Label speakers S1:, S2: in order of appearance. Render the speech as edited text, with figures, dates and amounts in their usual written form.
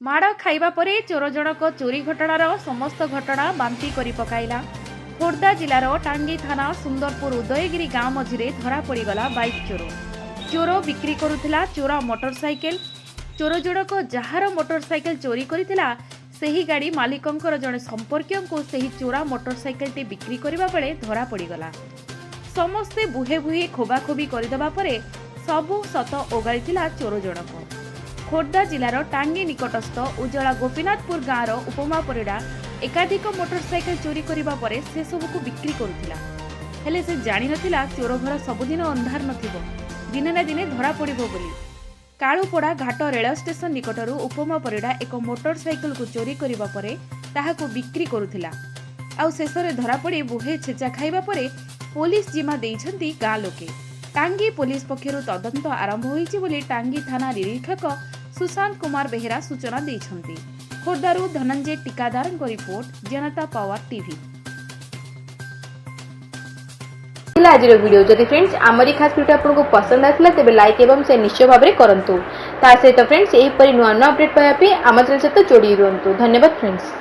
S1: माड़ खाइबा परे चोर जनक चोरी घटनार समस्त घटना बांति करी पकाइला। खोर्धा जिलार टांगी थाना सुंदरपुर उदयगिरी गांव मझिरे धरा पड़गला बाइक चोर। चोर बिक्री करुथिला चोरा मोटरसाइकेल। चोर जनक जार मोटरसाइकेल चोरी करिथिला सेही गाड़ी मालिकंकर जड़े संपर्कियों को सेही चोरा मोटरसाइकेल बिक्री करबा बेले धरा पड़गला। समस्ते बुहे बुहे खोबाखोबी करदेबा परे सबु सत ओगाळिथिला चोर जनक। खोर्धा जिलार टांगी निकटस्थ उज्जला गोपीनाथपुर गाँवर उपमा परिडा एकाधिक मोटरसाइकेल चोरी करिबा परे से सबको बिक्री करुथिला। हेले से जानि नथिला चोर घर सबुदिन अंधार नथिबो, दिने ना दिने धरा पड़िबो बोली। काळुपड़ा घाट रेल स्टेशन निकटरू उपमा परिडा एक मोटरसाइकेल को चोरी करिबा परे ताहाको बिक्री करुथिला। आउ शेषरे धरा पड़ी बुहे छेचा खाइबा परे पुलिस जिम्मा देइछंती गाँ लोके। टांगी पुलिस पक्षरु तदंत आरंभ होईछि बोली टांगी थाना निरीक्षक सुशांत कुमार बेहेरा सूचना देइछंती। खोर्धारू धनंजय टीकादार रिपोर्ट, जनता पावर टीवी।
S2: आज वीडियो जदि फ्रेंड्स आमरी खास वीडियो आपको पसंद आसला तेबे लाइक एवं से निश्चय भाव में करंतु। ता सहित फ्रेंड्स एही परि नुआ नुआ अपडेट पाइबा पे आम चैनल सहित जोड़ी रुहंतु। धन्यवाद फ्रेंड्स।